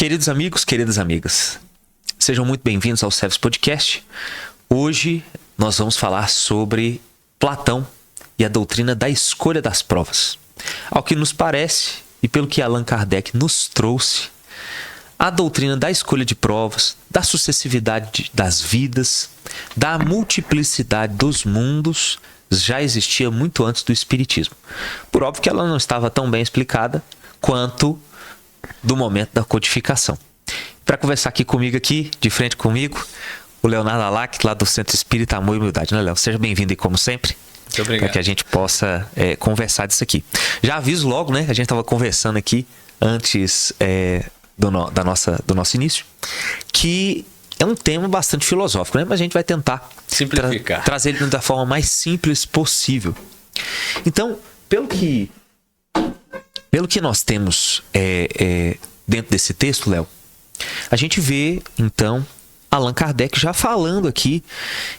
Queridos amigos, queridas amigas, sejam muito bem-vindos ao Servos Podcast. Hoje nós vamos falar sobre Platão e a doutrina da escolha das provas. Ao que nos parece, e pelo que Allan Kardec nos trouxe, a doutrina da escolha de provas, da sucessividade das vidas, da multiplicidade dos mundos, já existia muito antes do Espiritismo. Por óbvio que ela não estava tão bem explicada quanto do momento da codificação. Para conversar aqui comigo, de frente comigo, o Leonardo Alac, lá do Centro Espírita Amor e Humildade, né, Léo? Seja bem-vindo aí, como sempre. Muito obrigado. Para que a gente possa conversar disso aqui. Já aviso logo, né? A gente estava conversando aqui antes do nosso início, que é um tema bastante filosófico, né? Mas a gente vai tentar simplificar, trazer ele da forma mais simples possível. Então, pelo que nós temos dentro desse texto, Léo, a gente vê, então, Allan Kardec já falando aqui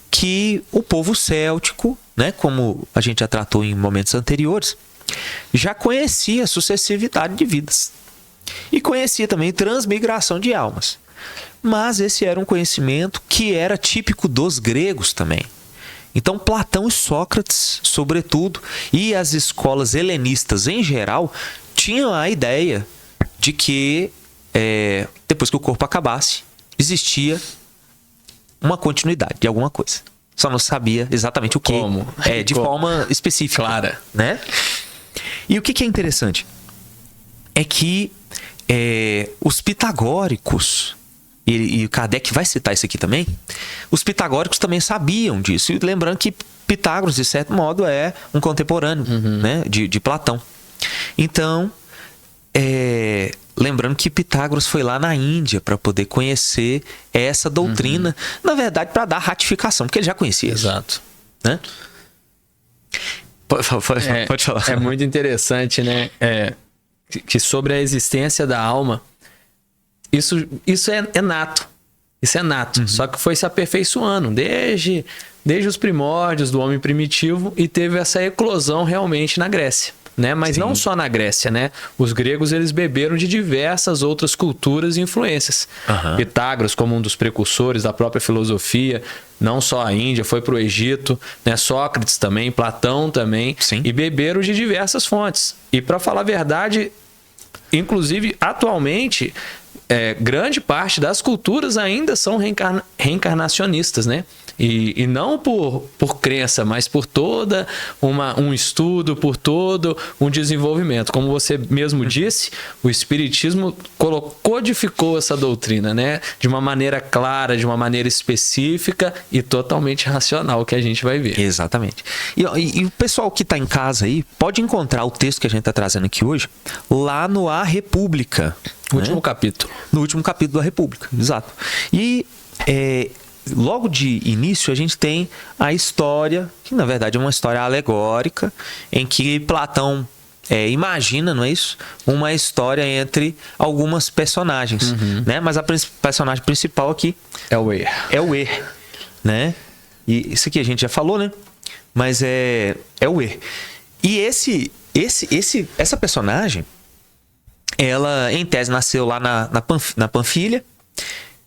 que o povo céltico, né, como a gente já tratou em momentos anteriores, já conhecia a sucessividade de vidas e conhecia também transmigração de almas. Mas esse era um conhecimento que era típico dos gregos também. Então Platão e Sócrates, sobretudo, e as escolas helenistas em geral, tinham a ideia de que depois que o corpo acabasse, existia uma continuidade de alguma coisa. Só não sabia exatamente o que. Como? De forma específica. Clara. Né? E o que é interessante é que os pitagóricos, e o Kardec vai citar isso aqui também, os pitagóricos também sabiam disso. E lembrando que Pitágoras, de certo modo, é um contemporâneo, né, de Platão. Então, lembrando que Pitágoras foi lá na Índia para poder conhecer essa doutrina, na verdade, para dar ratificação, porque ele já conhecia. Exato. Isso, né? Pode falar. É muito interessante, né? Que sobre a existência da alma, isso é nato. Isso é nato. Só que foi se aperfeiçoando desde os primórdios do homem primitivo e teve essa eclosão realmente na Grécia. Né? Mas não só na Grécia, né? Os gregos, eles beberam de diversas outras culturas e influências. Pitágoras, como um dos precursores da própria filosofia, não só a Índia, foi para o Egito, né? Sócrates também, Platão também, e beberam de diversas fontes. E para falar a verdade, inclusive atualmente, grande parte das culturas ainda são reencarnacionistas, né? E não por crença, mas por toda um estudo, por todo um desenvolvimento. Como você mesmo disse, o Espiritismo codificou essa doutrina, né? De uma maneira clara, de uma maneira específica e totalmente racional, que a gente vai ver. Exatamente. E o pessoal que está em casa aí pode encontrar o texto que a gente está trazendo aqui hoje lá no A República. No último capítulo. No último capítulo da República, exato. E logo de início a gente tem a história, que na verdade é uma história alegórica, em que Platão imagina, não é isso? Uma história entre algumas personagens, né? Mas a personagem principal aqui é o Er. É o Er, né? E isso aqui a gente já falou, né? Mas é o Er. E essa personagem, ela em tese nasceu lá na Panfilha,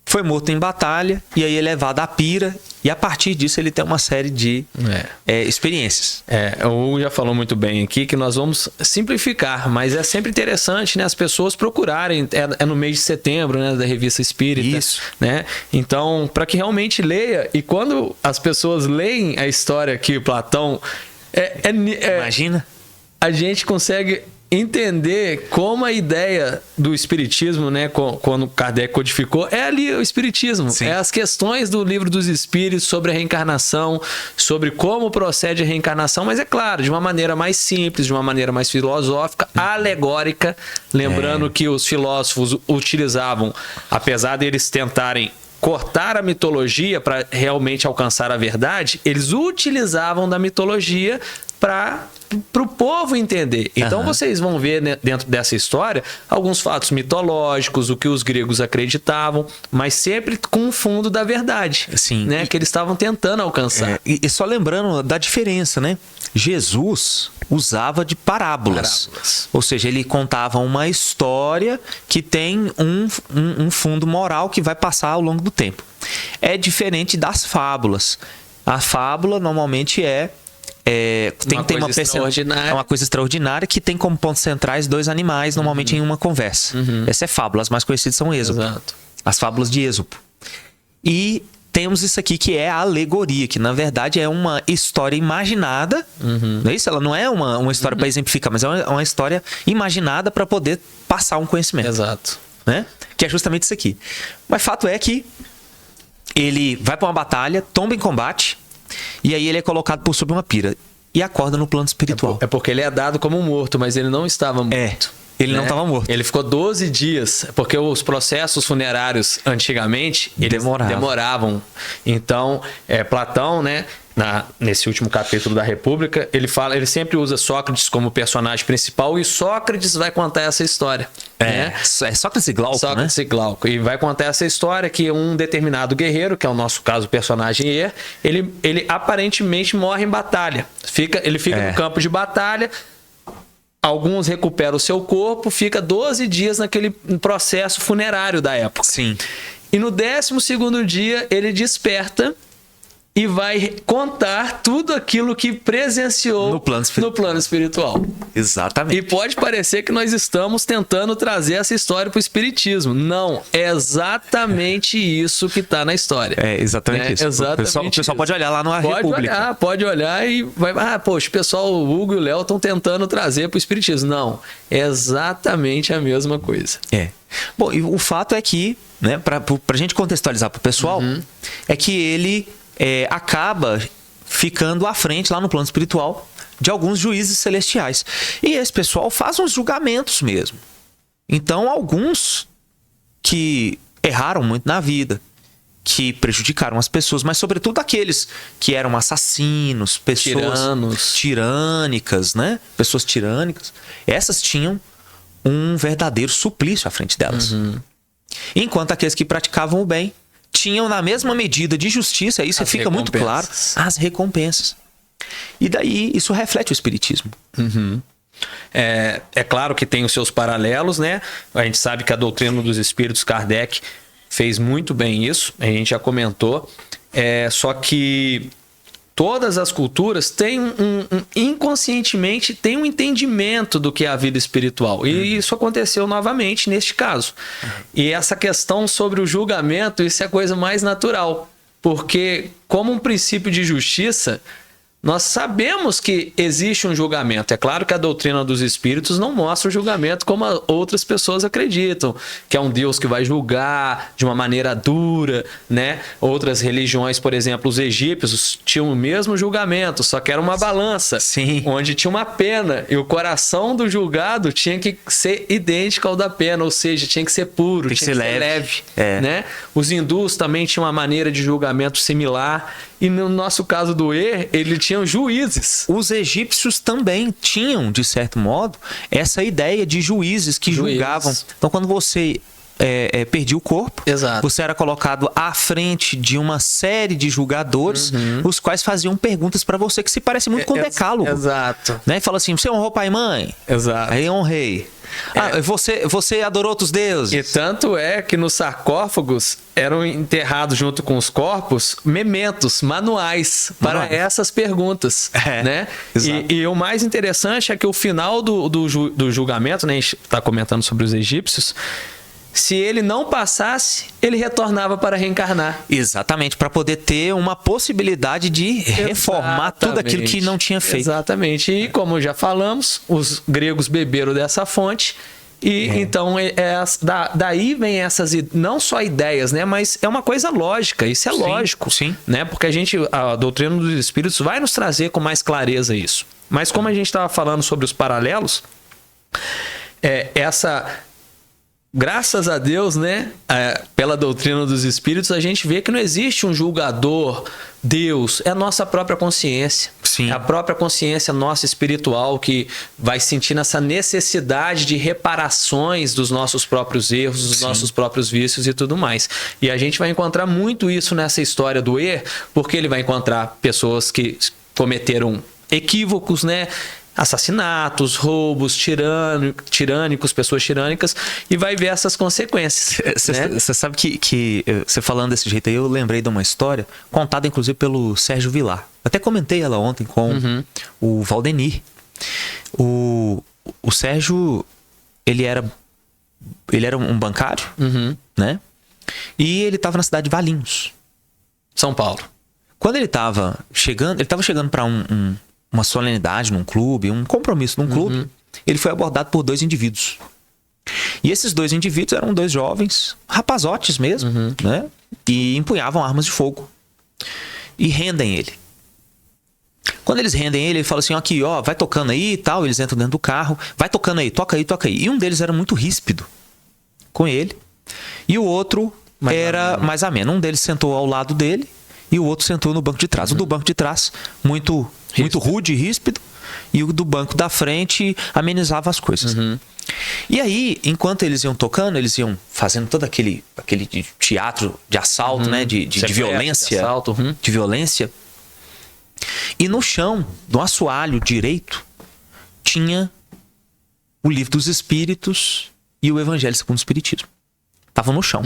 foi morto em batalha e aí é levado à Pira, e a partir disso ele tem uma série de experiências. O Hugo já falou muito bem aqui que nós vamos simplificar, mas é sempre interessante, né, as pessoas procurarem, no mês de setembro, né, da Revista Espírita. Isso. Né? Então, para que realmente leia, e quando as pessoas leem a história que Platão... Imagina. A gente consegue entender como a ideia do Espiritismo, né, quando Kardec codificou, é ali o Espiritismo. Sim. É as questões do Livro dos Espíritos sobre a reencarnação, sobre como procede a reencarnação, mas é claro, de uma maneira mais simples, de uma maneira mais filosófica, alegórica, lembrando que os filósofos utilizavam, apesar deles tentarem cortar a mitologia para realmente alcançar a verdade, eles utilizavam da mitologia para para o povo entender. Então vocês vão ver, né, dentro dessa história alguns fatos mitológicos, o que os gregos acreditavam, mas sempre com o fundo da verdade, Sim. né, que eles estavam tentando alcançar. E só lembrando da diferença, né? Jesus usava de parábolas. Ou seja, ele contava uma história que tem um fundo moral que vai passar ao longo do tempo. É diferente das fábulas. A fábula normalmente tem uma coisa extraordinária que tem como pontos centrais dois animais, normalmente em uma conversa. Essa é fábula. As mais conhecidas são Êxodo. Exato. As fábulas de Êxodo. E temos isso aqui que é a alegoria, que na verdade é uma história imaginada. Não é isso? Ela não é uma história para exemplificar, mas é uma história imaginada para poder passar um conhecimento. Exato. Né? Que é justamente isso aqui. Mas fato é que ele vai para uma batalha, tomba em combate, e aí ele é colocado por sob uma pira e acorda no plano espiritual. É porque ele é dado como morto, mas ele não estava morto. Ele não estava morto. Ele ficou 12 dias, porque os processos funerários antigamente eles demoravam. Então, Platão, né, nesse último capítulo da República, ele sempre usa Sócrates como personagem principal e Sócrates vai contar essa história. Né? É Sócrates e Glauco, Sócrates, né? E Glauco. E vai contar essa história que um determinado guerreiro, que é o nosso caso, o personagem ele aparentemente morre em batalha. Ele fica no campo de batalha. Alguns recuperam o seu corpo, fica 12 dias naquele processo funerário da época. Sim. E no 12º dia, ele desperta e vai contar tudo aquilo que presenciou no plano espiritual. Exatamente. E pode parecer que nós estamos tentando trazer essa história para o espiritismo. Não, é exatamente isso que está na história. É exatamente isso. Exatamente o pessoal pode olhar lá na República. Pode olhar e vai... poxa, o pessoal, o Hugo e o Léo estão tentando trazer para o espiritismo. Não, é exatamente a mesma coisa. Bom, e o fato é que, né, para a gente contextualizar para o pessoal, é que ele acaba ficando à frente lá no plano espiritual de alguns juízes celestiais. E esse pessoal faz uns julgamentos mesmo. Então, alguns que erraram muito na vida, que prejudicaram as pessoas, mas sobretudo aqueles que eram assassinos, pessoas tirânicas, né? Pessoas tirânicas. Essas tinham um verdadeiro suplício à frente delas. Enquanto aqueles que praticavam o bem tinham na mesma medida de justiça, isso fica muito claro, as recompensas. E daí isso reflete o espiritismo. É claro que tem os seus paralelos, né? A gente sabe que a doutrina dos espíritos, Kardec fez muito bem isso, a gente já comentou. Só que todas as culturas têm inconscientemente têm um entendimento do que é a vida espiritual. E isso aconteceu novamente neste caso. E essa questão sobre o julgamento, isso é a coisa mais natural. Porque, como um princípio de justiça, nós sabemos que existe um julgamento. É claro que a doutrina dos espíritos não mostra o julgamento como outras pessoas acreditam, que é um Deus que vai julgar de uma maneira dura, né? Outras religiões, por exemplo, os egípcios tinham o mesmo julgamento, só que era uma balança, onde tinha uma pena e o coração do julgado tinha que ser idêntico ao da pena, ou seja, tinha que ser puro, tinha que ser leve. Né? Os hindus também tinham uma maneira de julgamento similar. E no nosso caso do ele tinha juízes. Os egípcios também tinham, de certo modo, essa ideia de juízes que julgavam. Então, quando você perdia o corpo, você era colocado à frente de uma série de julgadores, os quais faziam perguntas para você que se parecem muito com o decálogo. Né? E fala assim, você honrou pai e mãe? Aí honrei. Você adorou outros deuses? E tanto é que nos sarcófagos eram enterrados junto com os corpos mementos, manuais para essas perguntas. Né? E o mais interessante é que o final do julgamento, né, a gente está comentando sobre os egípcios, se ele não passasse, ele retornava para reencarnar. Exatamente, para poder ter uma possibilidade de reformar tudo aquilo que não tinha feito. Exatamente. E como já falamos, os gregos beberam dessa fonte. E então, daí vem essas, não só ideias, né? Mas é uma coisa lógica, isso é lógico. Né? Porque a doutrina dos espíritos vai nos trazer com mais clareza isso. Mas como a gente estava falando sobre os paralelos, graças a Deus, né? Pela doutrina dos espíritos, a gente vê que não existe um julgador, Deus, é a nossa própria consciência. Sim. É a própria consciência nossa espiritual que vai sentindo essa necessidade de reparações dos nossos próprios erros, dos nossos próprios vícios e tudo mais. E a gente vai encontrar muito isso nessa história do porque ele vai encontrar pessoas que cometeram equívocos, né? Assassinatos, roubos, tirânicos, pessoas tirânicas, e vai ver essas consequências. Você sabe que você falando desse jeito aí, eu lembrei de uma história contada inclusive pelo Sérgio Vilar. Até comentei ela ontem com o Valdenir. O Sérgio, ele era um bancário, né? E ele estava na cidade de Valinhos, São Paulo. Quando ele estava chegando para uma solenidade num clube, um compromisso num clube, ele foi abordado por 2 indivíduos. E esses 2 indivíduos eram 2 jovens, rapazotes mesmo, né? E empunhavam armas de fogo. E rendem ele. Quando eles rendem ele, ele fala assim, aqui, ó, vai tocando aí e tal. Eles entram dentro do carro, vai tocando aí, toca aí, toca aí. E um deles era muito ríspido com ele. E o outro era mais ameno. Um deles sentou ao lado dele e o outro sentou no banco de trás. O do banco de trás, muito rude e ríspido, e o do banco da frente amenizava as coisas. E aí, enquanto eles iam tocando, eles iam fazendo todo aquele teatro de assalto, né? De violência. De assalto, de violência. E no chão, no assoalho direito, tinha o Livro dos Espíritos e o Evangelho segundo o Espiritismo. Estavam no chão.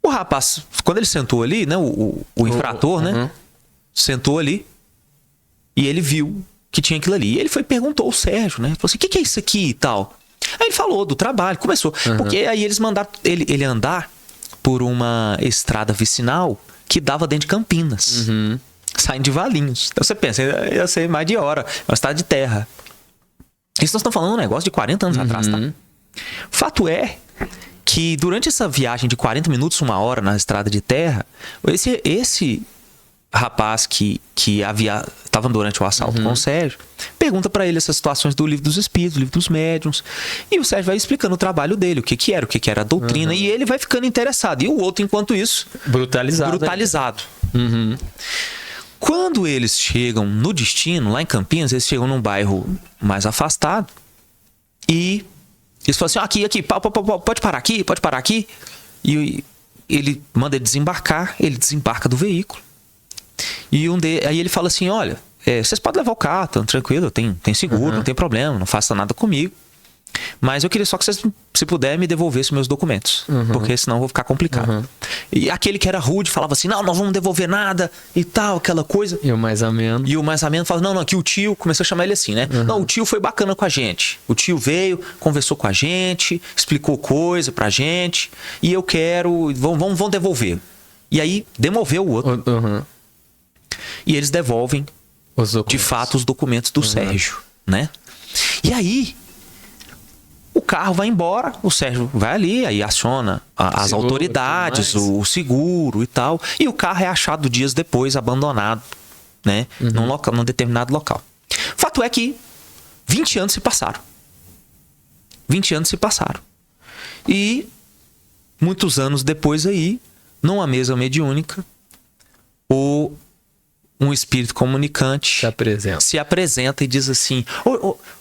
O rapaz, quando ele sentou ali, né? O infrator, né? Sentou ali. E ele viu que tinha aquilo ali. E ele perguntou ao Sérgio, né? Falou assim, o que é isso aqui e tal? Aí ele falou do trabalho, começou. Porque aí eles mandaram ele andar por uma estrada vicinal que dava dentro de Campinas. Saindo de Valinhos. Então você pensa, ia ser mais de hora. É uma estrada de terra. Isso nós estamos falando de um negócio de 40 anos atrás, tá? Fato é que durante essa viagem de 40 minutos, 1 hora na estrada de terra, esse rapaz que estava durante o assalto com o Sérgio, pergunta para ele essas situações do Livro dos Espíritos, do Livro dos Médiuns, e o Sérgio vai explicando o trabalho dele, o que era a doutrina, e ele vai ficando interessado, e o outro, enquanto isso, brutalizado. Quando eles chegam no destino, lá em Campinas, eles chegam num bairro mais afastado, e eles falam assim, aqui, pode parar aqui, e ele manda ele desembarcar, ele desembarca do veículo. E aí ele fala assim, olha, vocês podem levar o carro, tá tranquilo, tem seguro, não tem problema, não faça nada comigo. Mas eu queria só que vocês, se puder, me devolvessem meus documentos, porque senão eu vou ficar complicado. E aquele que era rude falava assim, não vamos devolver nada e tal, aquela coisa. E o mais ameno fala, não, que o tio, começou a chamar ele assim, né? Não, o tio foi bacana com a gente. O tio veio, conversou com a gente, explicou coisa pra gente, e eu quero, vão devolver. E aí, demoveu o outro. E eles devolvem, de fato, os documentos do Sérgio, né? E aí, o carro vai embora, o Sérgio vai ali, aí aciona as autoridades, o seguro e tal. E o carro é achado dias depois, abandonado, né? Num determinado local. Fato é que 20 anos se passaram. 20 anos se passaram. E muitos anos depois aí, numa mesa mediúnica, um espírito comunicante se apresenta e diz assim,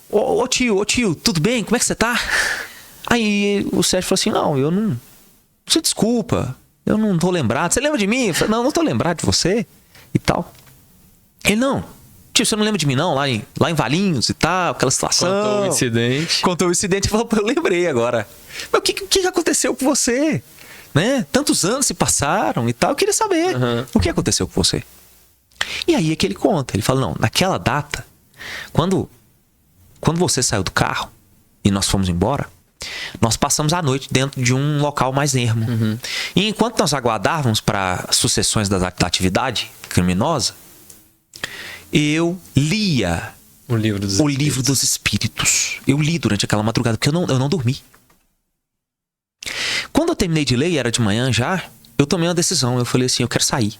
ô tio, tudo bem? Como é que você tá? Aí o Sérgio falou assim, não, você desculpa, eu não tô lembrado. Você lembra de mim? Eu falei, não tô lembrado de você e tal. Ele, não, tio, você não lembra de mim não? Lá em Valinhos e tal, aquela situação. Contou o incidente e falou, eu lembrei agora. Mas o que aconteceu com você? Né? Tantos anos se passaram e tal, eu queria saber o que aconteceu com você. E aí é que ele conta, ele fala, não, naquela data, quando você saiu do carro e nós fomos embora, nós passamos a noite dentro de um local mais ermo. E enquanto nós aguardávamos para sucessões da atividade criminosa, eu lia o livro dos Espíritos. Eu li durante aquela madrugada, porque eu não dormi. Quando eu terminei de ler, e era de manhã já, eu tomei uma decisão. Eu falei assim, eu quero sair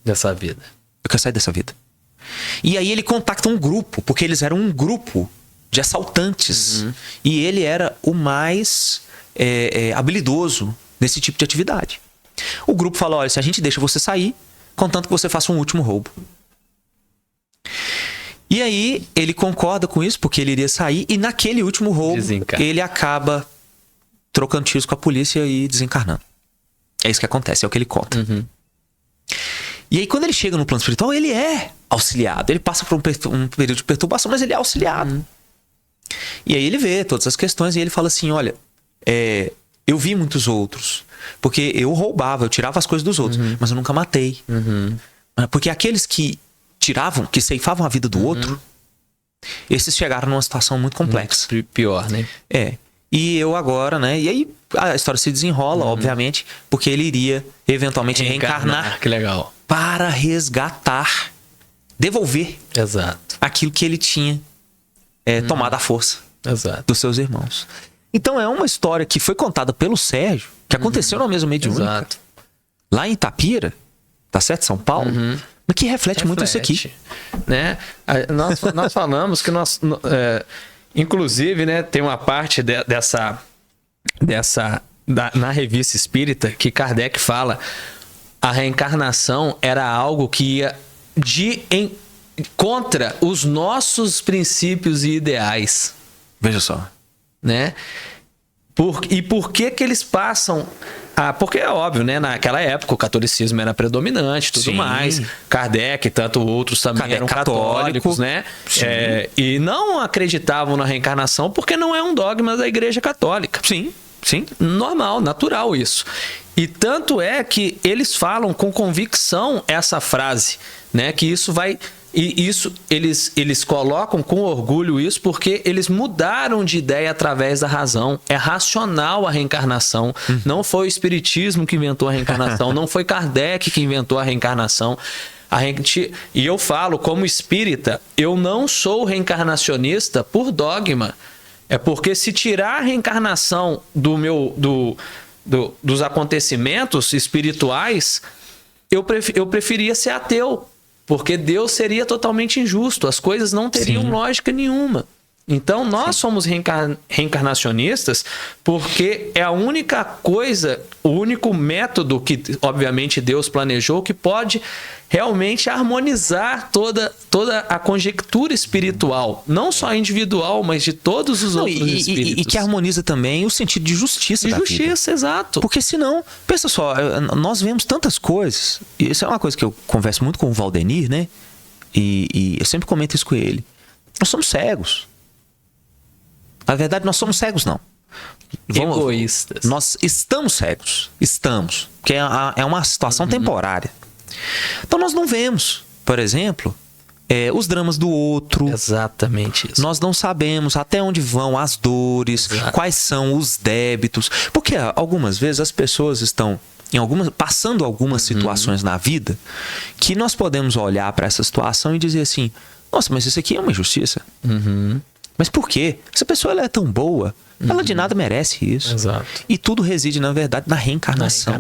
dessa vida. Eu quero sair dessa vida. E aí ele contacta um grupo, porque eles eram um grupo de assaltantes. E ele era o mais habilidoso nesse tipo de atividade. O grupo falou: olha, se a gente deixa você sair, contanto que você faça um último roubo. E aí ele concorda com isso, porque ele iria sair, e naquele último roubo ele acaba trocando tiros com a polícia e desencarnando. É isso que acontece, é o que ele conta. E aí quando ele chega no plano espiritual, ele é auxiliado. Ele passa por um período de perturbação, mas ele é auxiliado. E aí ele vê todas as questões e ele fala assim: olha, eu vi muitos outros, porque eu roubava, eu tirava as coisas dos outros, mas eu nunca matei. Porque aqueles que tiravam, que ceifavam a vida do outro, esses chegaram numa situação muito complexa. Muito pior, né? E eu agora, né? E aí a história se desenrola, obviamente, porque ele iria eventualmente reencarnar. Que legal. Para resgatar, devolver aquilo que ele tinha tomado à força dos seus irmãos. Então é uma história que foi contada pelo Sérgio, que aconteceu na mesma mediúnica, lá em Itapira, tá certo? São Paulo, mas que reflete muito isso aqui. Né? Nós falamos que inclusive, né, tem uma parte na Revista Espírita que Kardec fala: a reencarnação era algo que ia contra os nossos princípios e ideais. Veja só. Né? E por que eles passam... porque é óbvio, né? Naquela época o catolicismo era predominante e tudo mais. Kardec e tanto outros também eram católicos, né? E não acreditavam na reencarnação porque não é um dogma da Igreja Católica. Sim. Normal, natural isso. E tanto é que eles falam com convicção essa frase, né? Que isso vai... E isso eles colocam com orgulho isso porque eles mudaram de ideia através da razão. É racional a reencarnação. Não foi o Espiritismo que inventou a reencarnação. Não foi Kardec que inventou a reencarnação. E eu falo, como espírita, eu não sou reencarnacionista por dogma. É porque se tirar a reencarnação dos acontecimentos espirituais, eu preferia ser ateu. Porque Deus seria totalmente injusto. As coisas não teriam lógica nenhuma. Então, nós somos reencarnacionistas porque é a única coisa, o único método que, obviamente, Deus planejou que pode realmente harmonizar toda a conjectura espiritual. Não só individual, mas de todos os outros espíritos. E que harmoniza também o sentido de justiça da vida. Justiça, exato. Porque senão, pensa só, nós vemos tantas coisas. E isso é uma coisa que eu converso muito com o Valdenir, né? E eu sempre comento isso com ele. Nós somos cegos. Na verdade, nós somos cegos, não. Egoístas. Nós estamos cegos. Estamos. Porque é uma situação temporária. Então, nós não vemos, por exemplo, os dramas do outro. Exatamente isso. Nós não sabemos até onde vão as dores, quais são os débitos. Porque algumas vezes as pessoas estão passando algumas situações na vida que nós podemos olhar para essa situação e dizer assim: nossa, mas isso aqui é uma injustiça. Mas por quê? Essa pessoa ela é tão boa, ela de nada merece isso. E tudo reside, na verdade, na reencarnação.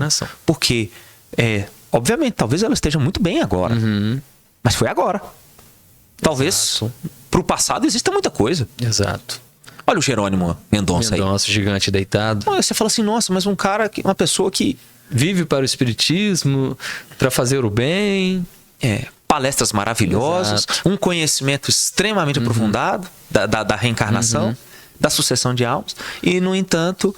Porque, obviamente, talvez ela esteja muito bem agora. Mas foi agora. Talvez pro passado exista muita coisa. Olha o Jerônimo Mendonça aí. Mendonça, gigante deitado. Você fala assim: nossa, mas uma pessoa que vive para o espiritismo, para fazer o bem. Palestras maravilhosas, um conhecimento extremamente aprofundado da reencarnação, da sucessão de almas, e no entanto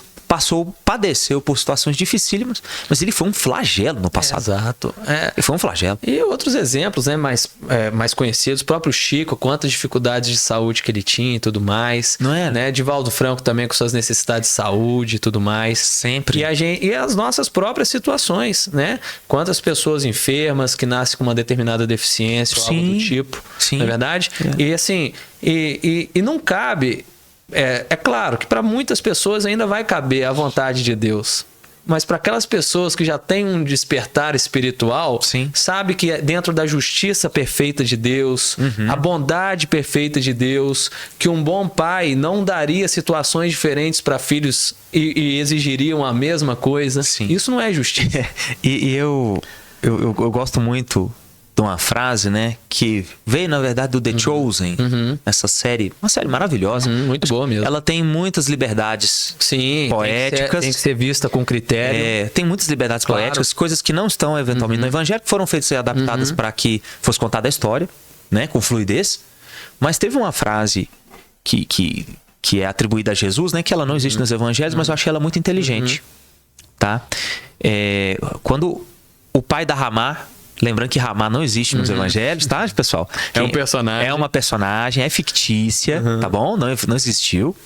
padeceu por situações dificílimas, mas ele foi um flagelo no passado. Ele foi um flagelo. E outros exemplos, né, mais conhecidos, o próprio Chico, quantas dificuldades de saúde que ele tinha e tudo mais. Não é? Né? Divaldo Franco também com suas necessidades de saúde e tudo mais. Sempre. E as nossas próprias situações, né? Quantas pessoas enfermas que nascem com uma determinada deficiência ou algo do tipo. Não é verdade? E assim, e não cabe... É claro que para muitas pessoas ainda vai caber a vontade de Deus. Mas para aquelas pessoas que já têm um despertar espiritual, sabe que é dentro da justiça perfeita de Deus, a bondade perfeita de Deus, que um bom pai não daria situações diferentes para filhos e exigiriam a mesma coisa. Isso não é justiça. E eu gosto muito de uma frase, né? Que veio, na verdade, do The Chosen. Essa série, uma série maravilhosa. Muito boa mesmo. Ela tem muitas liberdades Sim, poéticas. tem que ser vista com critério. Tem muitas liberdades poéticas, coisas que não estão, eventualmente, no Evangelho, que foram feitas e adaptadas para que fosse contada a história, né? Com fluidez. Mas teve uma frase que é atribuída a Jesus, né? Que ela não existe nos Evangelhos, mas eu achei ela muito inteligente. Tá? Quando o pai da Ramá, lembrando que Ramá não existe nos Evangelhos, tá, pessoal? É um personagem. É uma personagem, é fictícia, tá bom? Não existiu.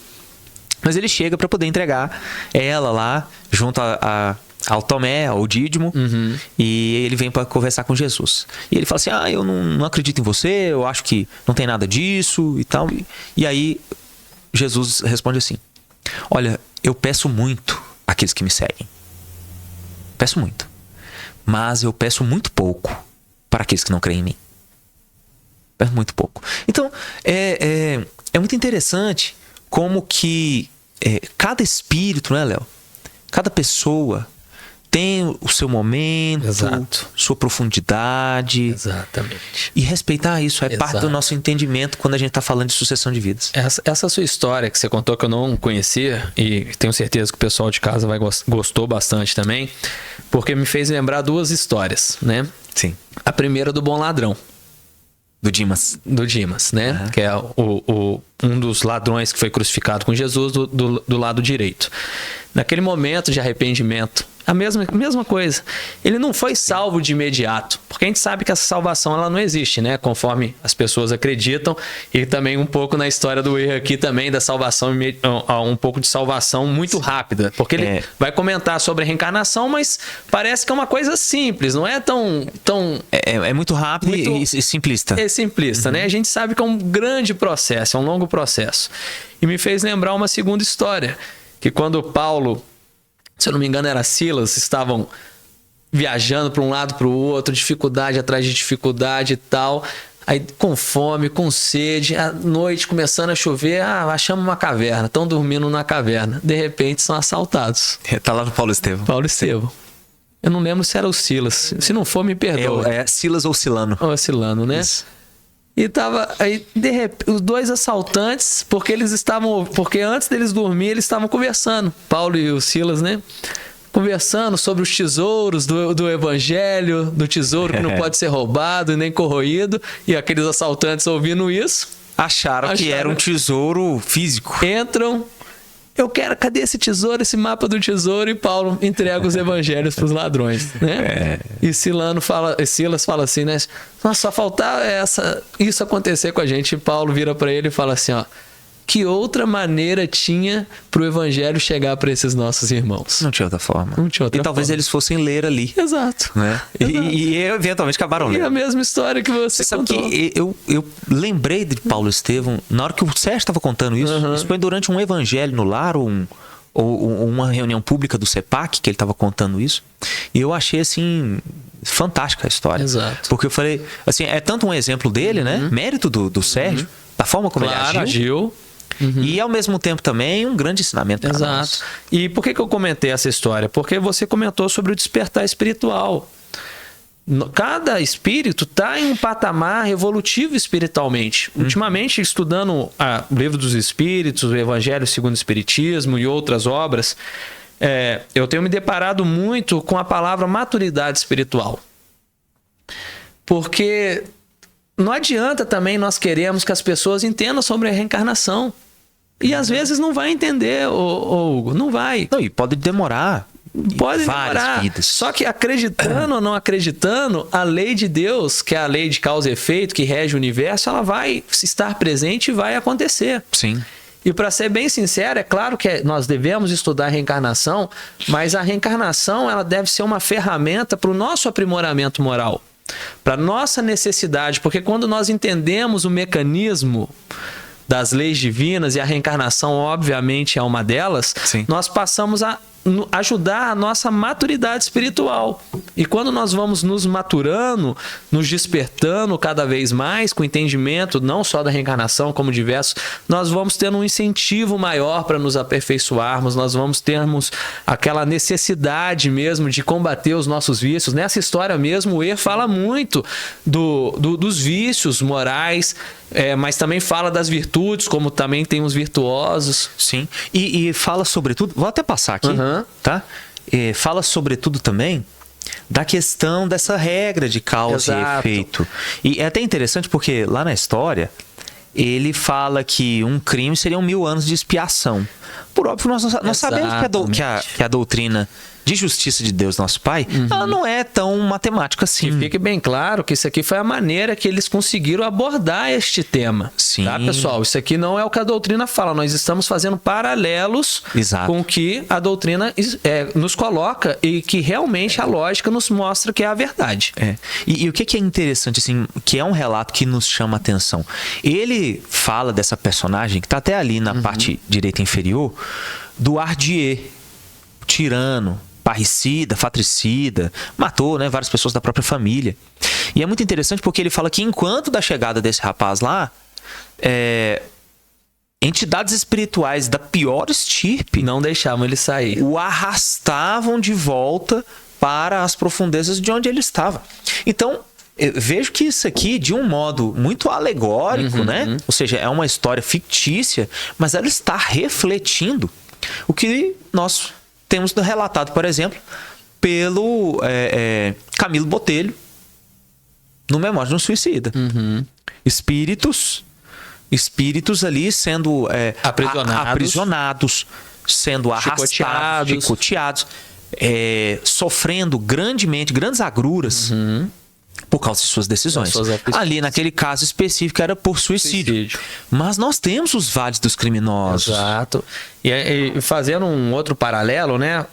Mas ele chega para poder entregar ela lá, junto ao Tomé, ao Dídimo, e ele vem para conversar com Jesus. E ele fala assim: eu não acredito em você, eu acho que não tem nada disso e tal. E aí Jesus responde assim: olha, eu peço muito àqueles que me seguem. Peço muito. Mas eu peço muito pouco para aqueles que não creem em mim. Peço muito pouco. Então, é muito interessante como que cada espírito, né, Léo? Cada pessoa tem o seu momento, Exato. Sua profundidade. Exatamente. E respeitar isso parte do nosso entendimento quando a gente está falando de sucessão de vidas. Essa sua história que você contou, que eu não conhecia, e tenho certeza que o pessoal de casa gostou bastante também, porque me fez lembrar duas histórias, né? Sim. A primeira do Bom Ladrão. Do Dimas. Do Dimas, né? Que é um dos ladrões que foi crucificado com Jesus do lado direito. Naquele momento de arrependimento, a mesma coisa. Ele não foi salvo de imediato, porque a gente sabe que essa salvação ela não existe, né? Conforme as pessoas acreditam, e também um pouco na história do erro aqui também da salvação, um pouco de salvação muito rápida, porque ele vai comentar sobre a reencarnação, mas parece que é uma coisa simples, não é tão é muito rápido e simplista. É simplista, né? A gente sabe que é um grande processo, é um longo processo. E me fez lembrar uma segunda história, que quando Paulo, se eu não me engano era Silas, estavam viajando para um lado para o outro, dificuldade atrás de dificuldade e tal, aí com fome, com sede, à noite começando a chover, achamos uma caverna, estão dormindo na caverna, de repente são assaltados. Tá lá no Paulo Estevão. Paulo Estevão. Eu não lembro se era o Silas, se não for me perdoa. É Silas ou Silano. Ou Silano, né? Isso. E tava aí, de repente, os dois assaltantes, porque antes deles dormir, eles estavam conversando, Paulo e o Silas, né? Conversando sobre os tesouros do evangelho, do tesouro que não pode ser roubado e nem corroído. E aqueles assaltantes ouvindo isso, acharam que era um tesouro físico. Entram. Cadê esse tesouro, esse mapa do tesouro? E Paulo entrega os evangelhos para os ladrões, né? E Silas fala assim, né? Nossa, só faltava isso acontecer com a gente. E Paulo vira para ele e fala assim, ó: que outra maneira tinha para o evangelho chegar para esses nossos irmãos? Não tinha outra forma. E talvez eles fossem ler ali. Exato. Né? E eventualmente acabaram lendo. E a mesma história que você contou. Sabe que eu lembrei de Paulo Estevão, na hora que o Sérgio estava contando isso, isso foi durante um evangelho no lar ou uma reunião pública do CEPAC, que ele estava contando isso. E eu achei, assim, fantástica a história. Exato. Porque eu falei, assim, é tanto um exemplo dele, né? Mérito do Sérgio, da forma como ele agiu. E ao mesmo tempo também um grande ensinamento para nós. Exato. E por que eu comentei essa história? Porque você comentou sobre o despertar espiritual. Cada espírito está em um patamar evolutivo espiritualmente. Ultimamente, estudando o Livro dos Espíritos, o Evangelho segundo o Espiritismo e outras obras, eu tenho me deparado muito com a palavra maturidade espiritual. Porque não adianta também nós queremos que as pessoas entendam sobre a reencarnação. E às vezes não vai entender, Hugo, não vai. Não, e pode demorar. Pode várias demorar. vidas. Só que acreditando ou não acreditando, a lei de Deus, que é a lei de causa e efeito, que rege o universo, ela vai estar presente e vai acontecer. Sim. E para ser bem sincero, é claro que nós devemos estudar a reencarnação, mas a reencarnação ela deve ser uma ferramenta para o nosso aprimoramento moral, para nossa necessidade, porque quando nós entendemos o mecanismo das leis divinas, e a reencarnação obviamente é uma delas, Sim. nós passamos a ajudar a nossa maturidade espiritual. E quando nós vamos nos maturando, nos despertando cada vez mais com entendimento, não só da reencarnação, como diversos, nós vamos tendo um incentivo maior para nos aperfeiçoarmos, nós vamos termos aquela necessidade mesmo de combater os nossos vícios. Nessa história mesmo, o Er fala muito dos vícios morais, mas também fala das virtudes, como também tem os virtuosos. Sim, e fala sobretudo, vou até passar aqui, tá? Fala sobretudo também da questão dessa regra de causa e efeito. E é até interessante porque lá na história ele fala que um crime seriam 1000 anos de expiação. Por óbvio, nós sabemos que a doutrina de justiça de Deus, nosso Pai, ela não é tão matemática assim. E fique bem claro que isso aqui foi a maneira que eles conseguiram abordar este tema. Sim. Tá, pessoal? Isso aqui não é o que a doutrina fala. Nós estamos fazendo paralelos com o que a doutrina nos coloca e que realmente a lógica nos mostra que é a verdade. E o que é interessante, assim, que é um relato que nos chama a atenção. Ele fala dessa personagem, que está até ali na parte direita inferior, do Ardier, tirano, parricida, fatricida, matou, né, várias pessoas da própria família. E é muito interessante porque ele fala que enquanto da chegada desse rapaz lá, entidades espirituais da pior estirpe não deixavam ele sair, o arrastavam de volta para as profundezas de onde ele estava. Então, eu vejo que isso aqui, de um modo muito alegórico, né? Ou seja, é uma história fictícia, mas ela está refletindo o que nós temos relatado, por exemplo, pelo Camilo Botelho, no Memória de um Suicida. Espíritos ali sendo aprisionados, sendo arrastados, chicoteados, sofrendo grandes agruras por causa de suas decisões. Ali, naquele caso específico, era por suicídio. Mas nós temos os vales dos criminosos. Exato. E fazendo um outro paralelo, né?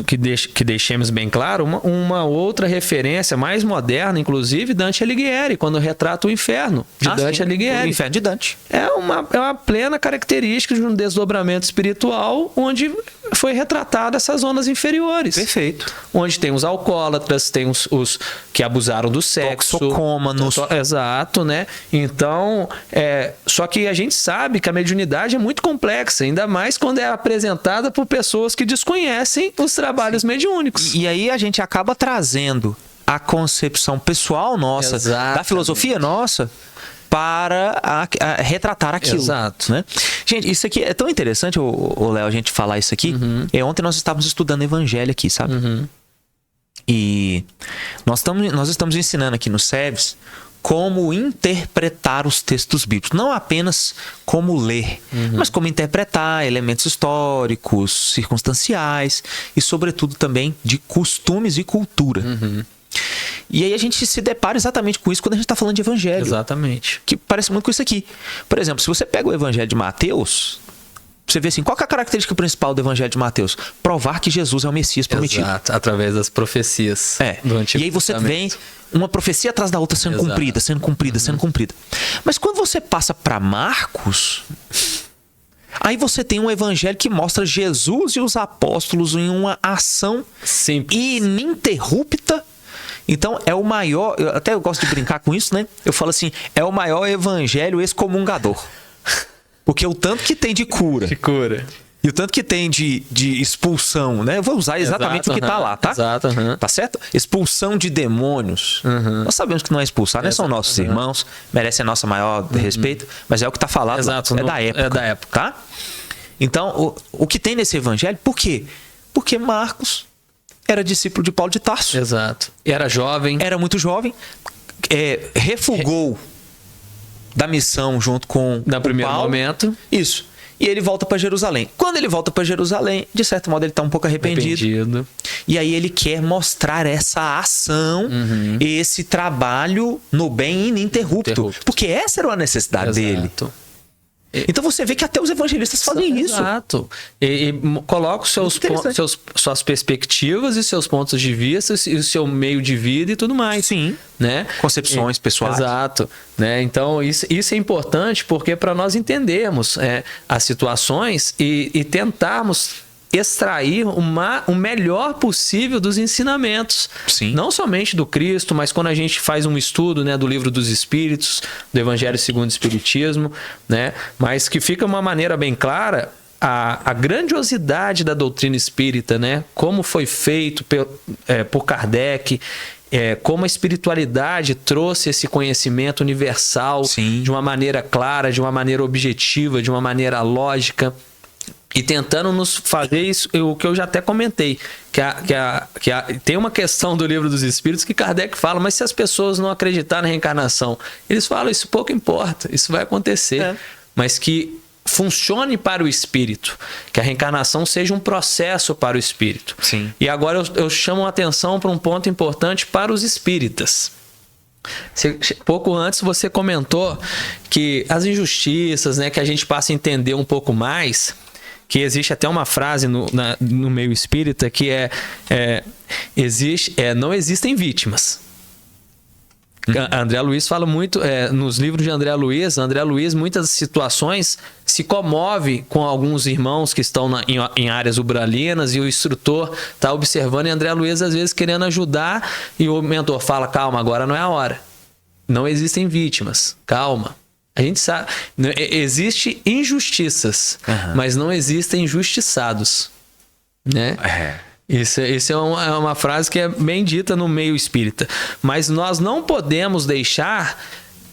Que deixemos bem claro, uma outra referência mais moderna, inclusive, Dante Alighieri, quando retrata o inferno de Dante Alighieri. O inferno de Dante. É uma plena característica de um desdobramento espiritual onde foi retratada essas zonas inferiores. Perfeito. Onde tem os alcoólatras, tem os que abusaram do sexo. Toxicômanos. Exato, né? Então, só que a gente sabe que a mediunidade é muito complexa, ainda mais quando é apresentada por pessoas que desconhecem os trabalhos mediúnicos. E aí a gente acaba trazendo a concepção pessoal nossa, da filosofia nossa, para retratar aquilo. Exato. Né? Gente, isso aqui é tão interessante, Léo, a gente falar isso aqui. Ontem nós estávamos estudando Evangelho aqui, sabe? E nós estamos ensinando aqui no SEBS como interpretar os textos bíblicos. Não apenas como ler, mas como interpretar elementos históricos, circunstanciais e, sobretudo, também de costumes e cultura. E aí a gente se depara exatamente com isso quando a gente está falando de evangelho. Exatamente. Que parece muito com isso aqui. Por exemplo, se você pega o evangelho de Mateus, você vê assim, qual que é a característica principal do evangelho de Mateus? Provar que Jesus é o Messias prometido. Exato, através das profecias do Antigo E aí você vem uma profecia atrás da outra sendo cumprida, sendo cumprida, sendo cumprida. Mas quando você passa para Marcos, aí você tem um evangelho que mostra Jesus e os apóstolos em uma ação ininterrupta. Então é o maior, eu gosto de brincar com isso, né? Eu falo assim, é o maior evangelho excomungador. Porque o tanto que tem de cura. E o tanto que tem de expulsão, né? Eu vou usar exatamente o que tá lá, tá? Exato, Tá certo? Expulsão de demônios. Nós sabemos que não é expulsar, né? São nossos irmãos, merecem a nossa maior respeito, mas é o que tá falado lá. Da época. É da época. Tá? Então, o que tem nesse evangelho, por quê? Porque Marcos era discípulo de Paulo de Tarso. Exato. Era jovem. Era muito jovem. Refugou da missão junto com no primeiro Paulo. Momento. Isso. E ele volta para Jerusalém. Quando ele volta para Jerusalém, de certo modo ele está um pouco arrependido. E aí ele quer mostrar essa ação, esse trabalho no bem ininterrupto. Porque essa era a necessidade dele. Então você vê que até os evangelistas fazem isso. Exato. E coloca suas perspectivas e seus pontos de vista e o seu meio de vida e tudo mais. Sim. Né? Concepções pessoais. Exato. Né? Então isso é importante porque para nós entendermos as situações e tentarmos extrair o melhor possível dos ensinamentos. Sim. Não somente do Cristo, mas quando a gente faz um estudo, né, do Livro dos Espíritos, do Evangelho segundo o Espiritismo, né, mas que fica uma maneira bem clara a grandiosidade da doutrina espírita, né, como foi feito por Kardec, como a espiritualidade trouxe esse conhecimento universal. Sim. De uma maneira clara, de uma maneira objetiva, de uma maneira lógica, e tentando nos fazer isso, o que eu já até comentei, tem uma questão do Livro dos Espíritos que Kardec fala, mas se as pessoas não acreditarem na reencarnação, eles falam, isso pouco importa, isso vai acontecer, mas que funcione para o espírito, que a reencarnação seja um processo para o espírito. Sim. E agora eu chamo a atenção para um ponto importante para os espíritas. Pouco antes você comentou que as injustiças, né, que a gente passa a entender um pouco mais, que existe até uma frase no meio espírita que não existem vítimas. André Luiz fala muito, nos livros de André Luiz, muitas situações se comove com alguns irmãos que estão em áreas umbral-linas e o instrutor está observando e André Luiz às vezes querendo ajudar e o mentor fala, calma, agora não é a hora. Não existem vítimas, calma. A gente sabe, existe injustiças, mas não existem injustiçados, né? Isso é uma frase que é bem dita no meio espírita. Mas nós não podemos deixar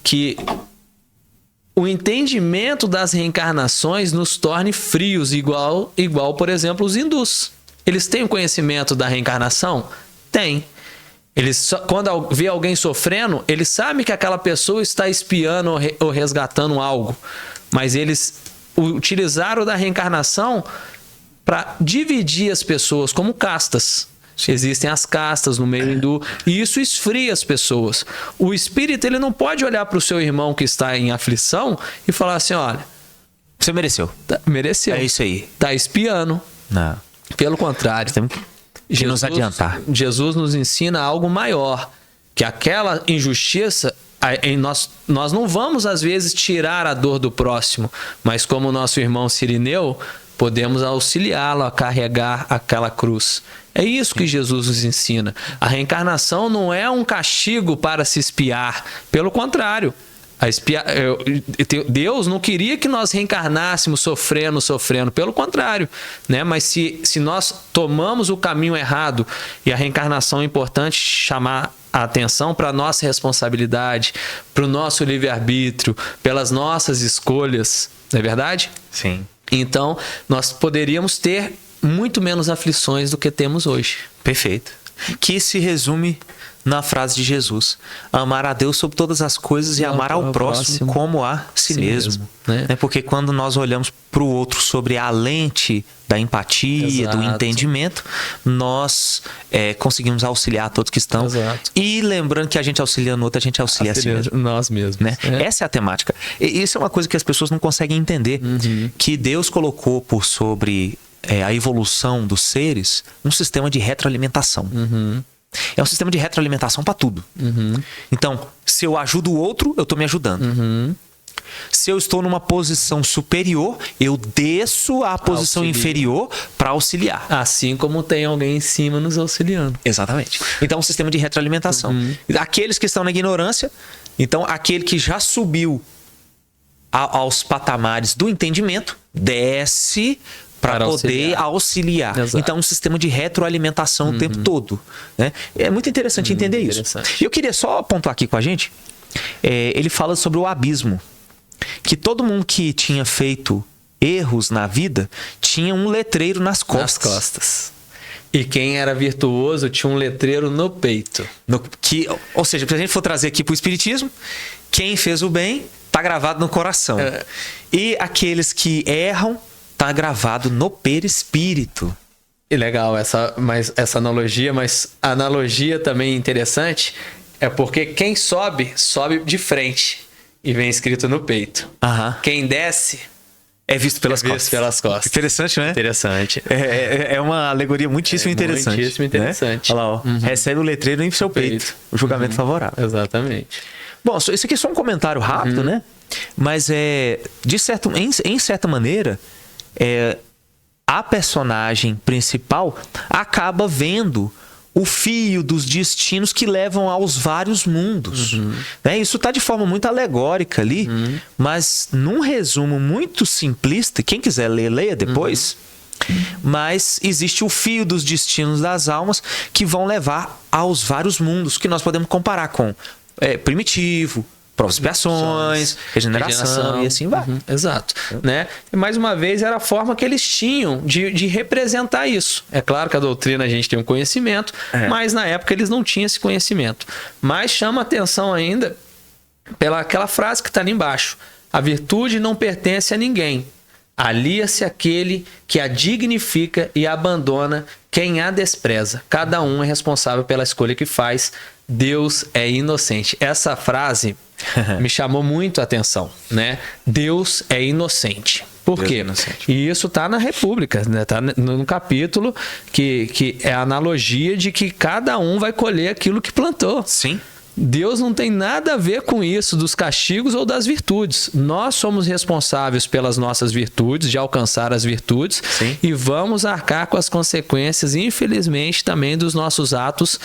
que o entendimento das reencarnações nos torne frios, igual por exemplo, os hindus. Eles têm o conhecimento da reencarnação? Tem. Quando vê alguém sofrendo, eles sabem que aquela pessoa está espiando ou resgatando algo. Mas eles utilizaram da reencarnação para dividir as pessoas como castas. Existem as castas no meio hindu e isso esfria as pessoas. O espírito ele não pode olhar para o seu irmão que está em aflição e falar assim, olha, você mereceu. Mereceu. É isso aí. Está espiando. Não. Pelo contrário. Temos que nos adiantar. Jesus nos ensina algo maior, que aquela injustiça, nós não vamos às vezes tirar a dor do próximo, mas como o nosso irmão Cirineu, podemos auxiliá-lo a carregar aquela cruz. É isso que Jesus nos ensina. A reencarnação não é um castigo para se expiar. Pelo contrário. Deus não queria que nós reencarnássemos sofrendo. Pelo contrário. Né? Mas se nós tomamos o caminho errado, e a reencarnação é importante chamar a atenção para a nossa responsabilidade, para o nosso livre-arbítrio, pelas nossas escolhas. Não é verdade? Sim. Então, nós poderíamos ter muito menos aflições do que temos hoje. Perfeito. Que se resume na frase de Jesus: amar a Deus sobre todas as coisas e amar ao próximo como a si mesmo. Né? Porque quando nós olhamos para o outro sobre a lente da empatia, do entendimento, nós conseguimos auxiliar todos que estão. Exato. E lembrando que a gente auxiliando o outro, a gente auxilia a si mesmo. Nós mesmos. Né? Essa é a temática. E isso é uma coisa que as pessoas não conseguem entender. Que Deus colocou por sobre a evolução dos seres um sistema de retroalimentação. É um sistema de retroalimentação para tudo. Então, se eu ajudo o outro, eu estou me ajudando. Se eu estou numa posição superior, eu desço à posição inferior para auxiliar. Assim como tem alguém em cima nos auxiliando. Exatamente. Então, um sistema de retroalimentação. Aqueles que estão na ignorância, então aquele que já subiu aos patamares do entendimento, desce para poder auxiliar. Então, um sistema de retroalimentação o tempo todo. Né? É muito interessante entender isso. E eu queria só pontuar aqui com a gente, ele fala sobre o abismo. Que todo mundo que tinha feito erros na vida tinha um letreiro nas costas. E quem era virtuoso tinha um letreiro no peito. Ou seja, se a gente for trazer aqui para o espiritismo, quem fez o bem está gravado no coração. E aqueles que erram está gravado no perispírito. E legal essa analogia, mas a analogia também interessante é porque quem sobe de frente e vem escrito no peito. Quem desce é visto pelas costas. Interessante, né? Interessante. É uma alegoria muitíssimo interessante. Muitíssimo interessante. Né? Olha lá, ó. Recebe o letreiro em seu peito. O julgamento favorável. Exatamente. Bom, isso aqui é só um comentário rápido, né? Mas em certa maneira, a personagem principal acaba vendo o fio dos destinos que levam aos vários mundos. Né? Isso está de forma muito alegórica ali, mas num resumo muito simplista, quem quiser ler, leia depois, mas existe o fio dos destinos das almas que vão levar aos vários mundos, que nós podemos comparar com primitivo, provas e expiações, regeneração e assim vai. Exato. Né? E mais uma vez, era a forma que eles tinham de representar isso. É claro que a doutrina a gente tem um conhecimento, mas na época eles não tinham esse conhecimento. Mas chama atenção ainda pela aquela frase que está ali embaixo. A virtude não pertence a ninguém. Alia-se aquele que a dignifica e abandona quem a despreza. Cada um é responsável pela escolha que faz. Deus é inocente. Essa frase me chamou muito a atenção, né? Deus é inocente. Por quê? E isso está na República, né? Tá no capítulo que é a analogia de que cada um vai colher aquilo que plantou. Sim. Deus não tem nada a ver com isso, dos castigos ou das virtudes. Nós somos responsáveis pelas nossas virtudes, de alcançar as virtudes. Sim. E vamos arcar com as consequências, infelizmente, também dos nossos atos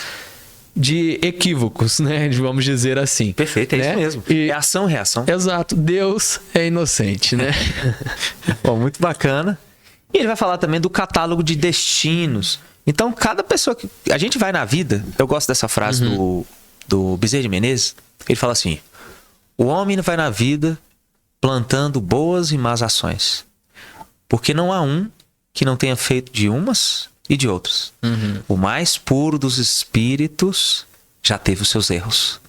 de equívocos, né? Vamos dizer assim. Perfeito, é né? isso mesmo. E ação e reação. Exato. Deus é inocente, né? Bom, muito bacana. E ele vai falar também do catálogo de destinos. Então, cada pessoa que... A gente vai na vida... Eu gosto dessa frase do Bezerra de Menezes. Ele fala assim: o homem vai na vida plantando boas e más ações. Porque não há um que não tenha feito de umas e de outras. O mais puro dos espíritos já teve os seus erros.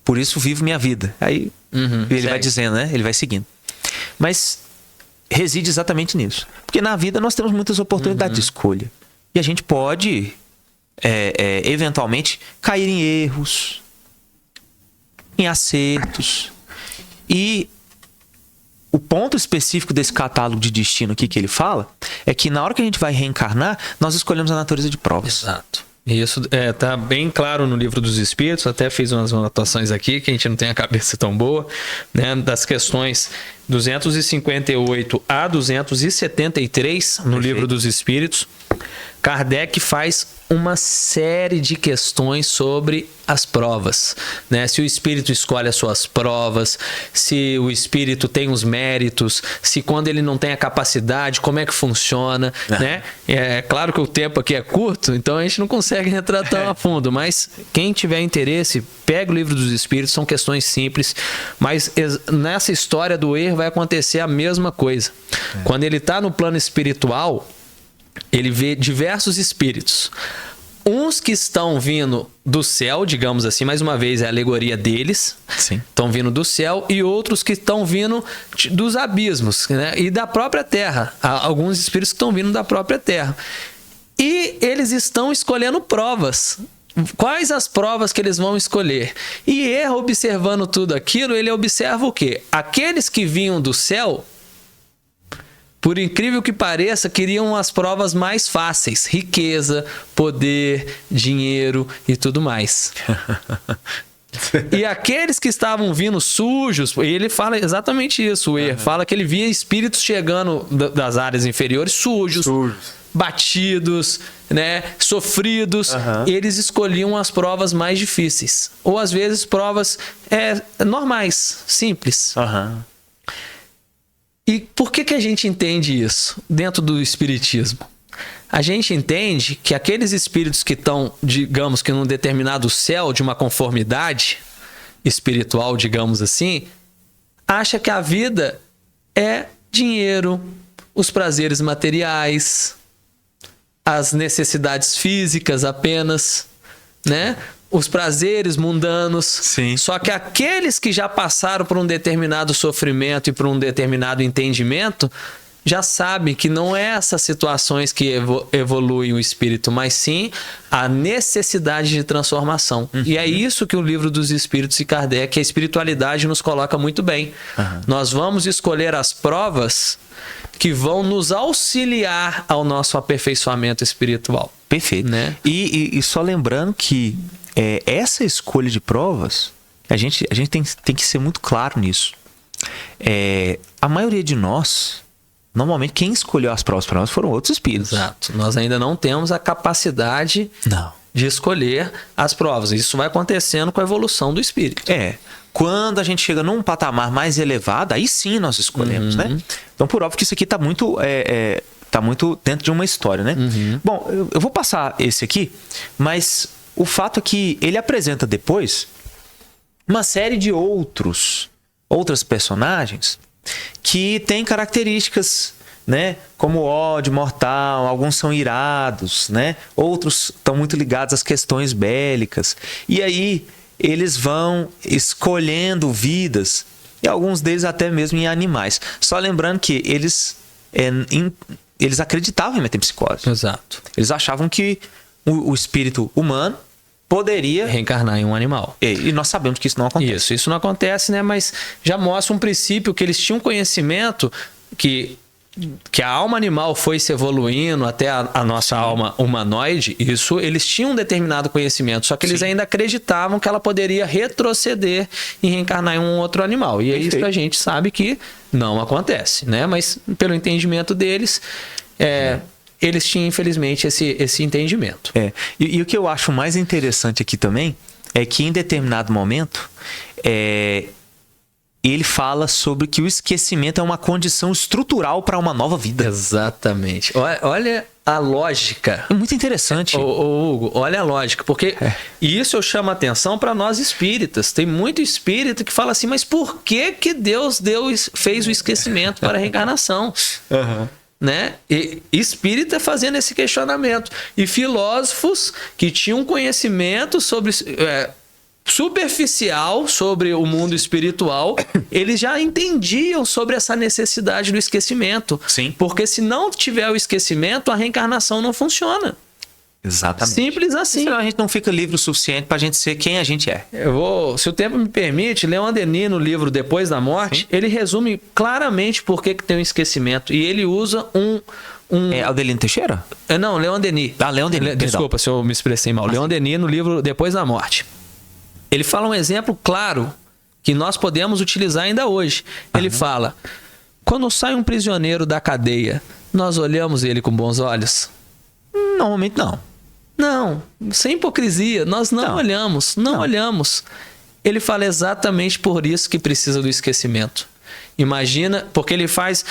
Por isso vivo minha vida. Aí ele vai dizendo, né? Ele vai seguindo. Mas reside exatamente nisso. Porque na vida nós temos muitas oportunidades de escolha. E a gente pode, eventualmente, cair em erros, em acertos. E o ponto específico desse catálogo de destino aqui que ele fala é que na hora que a gente vai reencarnar, nós escolhemos a natureza de provas. Exato. E isso tá bem claro no Livro dos Espíritos. Até fiz umas anotações aqui, que a gente não tem a cabeça tão boa, né? Das questões 258 a 273 no Livro dos Espíritos. Kardec faz uma série de questões sobre as provas, né? Se o espírito escolhe as suas provas, se o espírito tem os méritos, se quando ele não tem a capacidade, como é que funciona, né? É claro que o tempo aqui é curto, então a gente não consegue entrar tão a fundo, mas quem tiver interesse, pega o Livro dos Espíritos, são questões simples, mas nessa história do erro vai acontecer a mesma coisa. Quando ele está no plano espiritual, ele vê diversos espíritos. Uns que estão vindo do céu, digamos assim, mais uma vez é a alegoria deles. Sim. Estão vindo do céu, e outros que estão vindo dos abismos, né? E da própria terra. Há alguns espíritos que estão vindo da própria terra. E eles estão escolhendo provas. Quais as provas que eles vão escolher? E erro, observando tudo aquilo, ele observa o quê? Aqueles que vinham do céu, por incrível que pareça, queriam as provas mais fáceis. Riqueza, poder, dinheiro e tudo mais. E aqueles que estavam vindo sujos, ele fala exatamente isso. O erro fala que ele via espíritos chegando das áreas inferiores sujos. Batidos, né, sofridos. Eles escolhiam as provas mais difíceis. Ou às vezes provas normais, simples. E por que a gente entende isso dentro do espiritismo? A gente entende que aqueles espíritos que estão, digamos que num determinado céu de uma conformidade espiritual, digamos assim, acha que a vida é dinheiro, os prazeres materiais, as necessidades físicas apenas, né? Os prazeres mundanos. Sim. Só que aqueles que já passaram por um determinado sofrimento e por um determinado entendimento já sabem que não é essas situações que evoluem o espírito, mas sim a necessidade de transformação. E é isso que o Livro dos Espíritos e Kardec, a espiritualidade, nos coloca muito bem. Nós vamos escolher as provas que vão nos auxiliar ao nosso aperfeiçoamento espiritual. Perfeito. Né? E só lembrando que essa escolha de provas, a gente tem que ser muito claro nisso. A maioria de nós Normalmente quem escolheu as provas para nós foram outros espíritos. Exato. Nós ainda não temos a capacidade de escolher as provas. Isso vai acontecendo com a evolução do espírito. Quando a gente chega num patamar mais elevado, aí sim nós escolhemos, né? Então, por óbvio que isso aqui tá muito dentro de uma história, né? Bom, eu vou passar esse aqui, mas o fato é que ele apresenta depois uma série de outras personagens que têm características, né, como ódio mortal, alguns são irados, né? Outros estão muito ligados às questões bélicas. E aí eles vão escolhendo vidas, e alguns deles até mesmo em animais. Só lembrando que eles acreditavam em metempsicose. Exato. Eles achavam que o espírito humano poderia reencarnar em um animal. E nós sabemos que isso não acontece. Isso não acontece, né? Mas já mostra um princípio que eles tinham conhecimento que a alma animal foi se evoluindo até a nossa alma humanoide. Isso, eles tinham um determinado conhecimento, só que eles ainda acreditavam que ela poderia retroceder e reencarnar em um outro animal. E é isso que a gente sabe que não acontece, né? Mas pelo entendimento deles, eles tinham, infelizmente, esse entendimento. E o que eu acho mais interessante aqui também é que em determinado momento ele fala sobre que o esquecimento é uma condição estrutural para uma nova vida. Exatamente. Olha a lógica. É muito interessante. Hugo, olha a lógica, porque isso eu chamo a atenção para nós espíritas. Tem muito espírita que fala assim, mas por que Deus fez o esquecimento para a reencarnação? Né? E espírita fazendo esse questionamento. E filósofos que tinham conhecimento sobre superficial sobre o mundo espiritual, eles já entendiam sobre essa necessidade do esquecimento. Sim. Porque se não tiver o esquecimento, a reencarnação não funciona. Exatamente. Simples assim. Senão a gente não fica livre o suficiente para a gente ser quem a gente é. Se o tempo me permite, Leon Denis, no livro Depois da Morte, ele resume claramente por que tem um esquecimento. E ele usa Adelino Teixeira? Não, Leon Denis. Leon Denis. Desculpa se eu me expressei mal. Leon Denis, no livro Depois da Morte. Ele fala um exemplo claro que nós podemos utilizar ainda hoje. Ele fala, quando sai um prisioneiro da cadeia, nós olhamos ele com bons olhos? Normalmente não. Não, sem hipocrisia, nós não olhamos, não olhamos. Ele fala exatamente por isso que precisa do esquecimento. Imagina, porque ele faz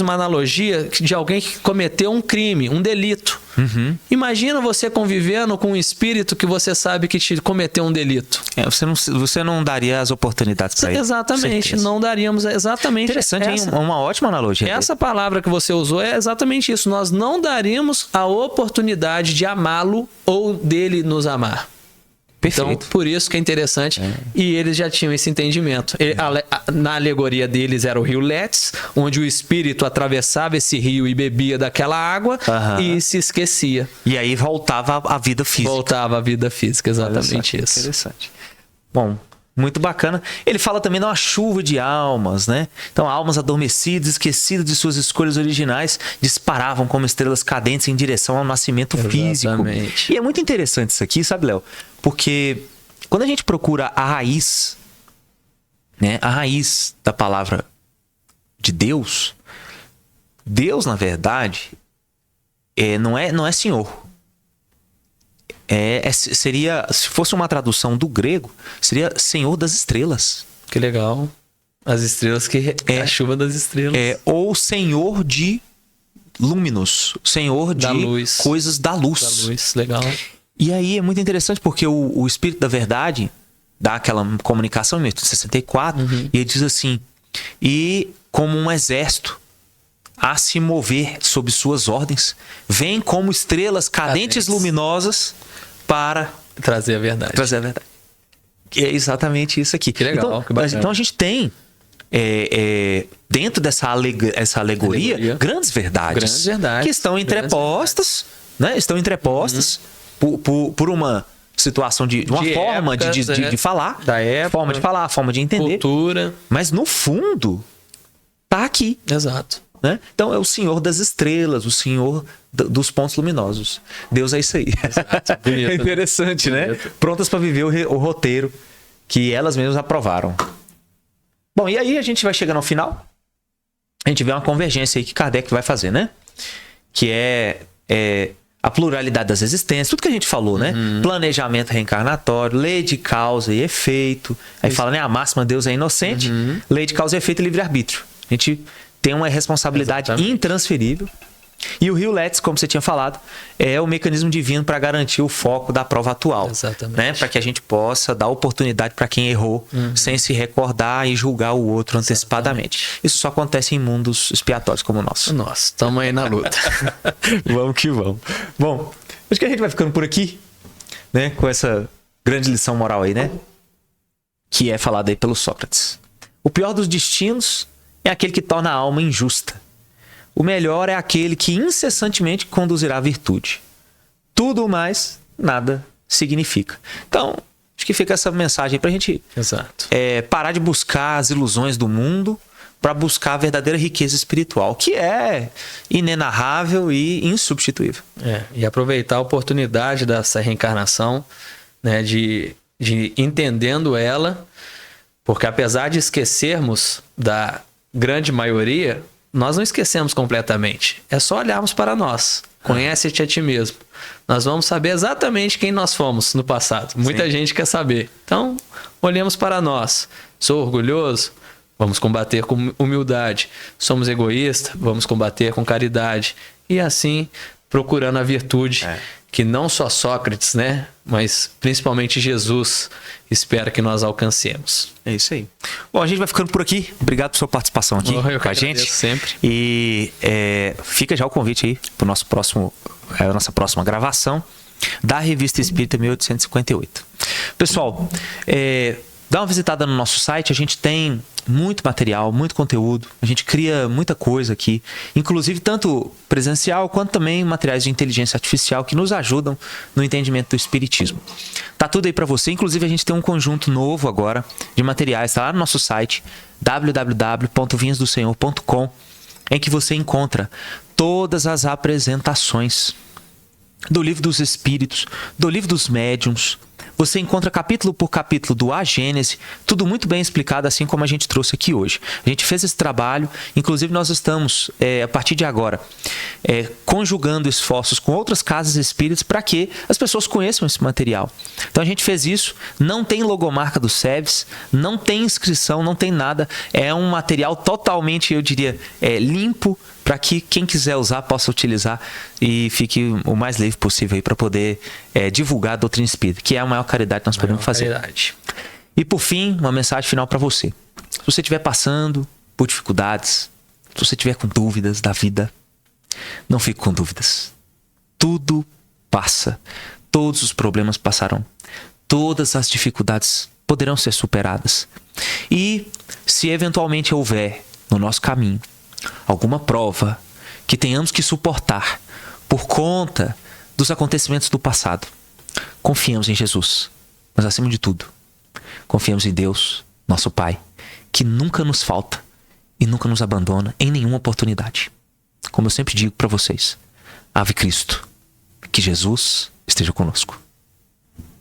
uma analogia de alguém que cometeu um crime, um delito. Imagina você convivendo com um espírito que você sabe que te cometeu um delito. Você não daria as oportunidades para ele. Exatamente, não daríamos exatamente. Interessante, uma ótima analogia. Essa palavra que você usou é exatamente isso. Nós não daríamos a oportunidade de amá-lo ou dele nos amar. Perfeito. Então, por isso que é interessante. E eles já tinham esse entendimento. Na alegoria deles era o rio Létis, onde o espírito atravessava esse rio e bebia daquela água e se esquecia. E aí voltava à vida física. Voltava à vida física, exatamente isso. Interessante. Bom, muito bacana. Ele fala também de uma chuva de almas, né? Então, almas adormecidas, esquecidas de suas escolhas originais, disparavam como estrelas cadentes em direção ao nascimento físico. E é muito interessante isso aqui, sabe, Léo? Porque quando a gente procura a raiz, né? A raiz da palavra de Deus, na verdade, não é Senhor. Seria, se fosse uma tradução do grego, seria Senhor das Estrelas. Que legal. As estrelas a chuva das estrelas. Ou Senhor de Luminous, Senhor de luz. Coisas da luz. Da luz, legal. E aí é muito interessante porque o Espírito da Verdade dá aquela comunicação em 1864 e ele diz assim, e como um exército a se mover sob suas ordens, vem como estrelas cadentes luminosas para trazer a verdade. Que é exatamente isso aqui. Que legal, que bacana. Então a gente tem dentro dessa alegoria grandes verdades que estão entrepostas, né? Estão entrepostas por uma situação de uma forma épocas, de falar, da época, forma de falar, forma de entender, cultura. Mas no fundo tá aqui. Exato. Né? Então é o Senhor das estrelas, o Senhor dos pontos luminosos. Deus é isso aí. Exato. Bonito, é interessante, né? Prontas para viver o roteiro que elas mesmas aprovaram. Bom, e aí a gente vai chegando ao final. a gente vê uma convergência aí que Kardec vai fazer, né? Que é a pluralidade das existências, tudo que a gente falou, né? Planejamento reencarnatório, lei de causa e efeito. Aí fala, né? A máxima Deus é inocente, lei de causa e efeito e livre-arbítrio. A gente tem uma responsabilidade intransferível. E o Rio Let's, como você tinha falado, é o mecanismo divino para garantir o foco da prova atual. Exatamente. Né? Para que a gente possa dar oportunidade para quem errou, sem se recordar e julgar o outro antecipadamente. Isso só acontece em mundos expiatórios como o nosso. Nossa, estamos aí na luta. Vamos que vamos. Bom, acho que a gente vai ficando por aqui, né? Com essa grande lição moral aí, né? Que é falada aí pelo Sócrates. O pior dos destinos é aquele que torna a alma injusta. O melhor é aquele que incessantemente conduzirá à virtude. Tudo mais, nada significa. Então, acho que fica essa mensagem para a gente Exato. parar de buscar as ilusões do mundo para buscar a verdadeira riqueza espiritual, que é inenarrável e insubstituível. E aproveitar a oportunidade dessa reencarnação, né, de entendendo ela, porque apesar de esquecermos da grande maioria, nós não esquecemos completamente. É só olharmos para nós. Conhece-te a ti mesmo. Nós vamos saber exatamente quem nós fomos no passado. Muita gente quer saber. Então, olhemos para nós. Sou orgulhoso? Vamos combater com humildade. Somos egoístas? Vamos combater com caridade. E assim, procurando a virtude que não só Sócrates, né? Mas principalmente Jesus espera que nós alcancemos. É isso aí. Bom, a gente vai ficando por aqui. Obrigado por sua participação aqui com a gente. Sempre. E fica já o convite aí para a nossa próxima gravação da Revista Espírita 1858. Pessoal, dá uma visitada no nosso site. A gente tem muito material, muito conteúdo. A gente cria muita coisa aqui, inclusive tanto presencial quanto também materiais de inteligência artificial que nos ajudam no entendimento do espiritismo. Tá tudo aí para você. Inclusive a gente tem um conjunto novo agora de materiais, tá lá no nosso site www.vinhasdosenhor.com, em que você encontra todas as apresentações do Livro dos Espíritos, do Livro dos Médiuns. Você encontra capítulo por capítulo do A Gênese, tudo muito bem explicado, assim como a gente trouxe aqui hoje. A gente fez esse trabalho, inclusive nós estamos, a partir de agora, conjugando esforços com outras casas espíritas para que as pessoas conheçam esse material. Então a gente fez isso, não tem logomarca do SEBS, não tem inscrição, não tem nada. É um material totalmente, eu diria, limpo, para que quem quiser usar possa utilizar e fique o mais livre possível para poder divulgar a doutrina espírita, que é a maior caridade que nós podemos fazer. Caridade. E por fim, uma mensagem final para você. Se você estiver passando por dificuldades, se você estiver com dúvidas da vida, não fique com dúvidas. Tudo passa. Todos os problemas passarão. Todas as dificuldades poderão ser superadas. E se eventualmente houver no nosso caminho alguma prova que tenhamos que suportar por conta dos acontecimentos do passado, confiamos em Jesus, mas acima de tudo, confiamos em Deus, nosso Pai, que nunca nos falta e nunca nos abandona em nenhuma oportunidade. Como eu sempre digo para vocês, Ave Cristo, que Jesus esteja conosco.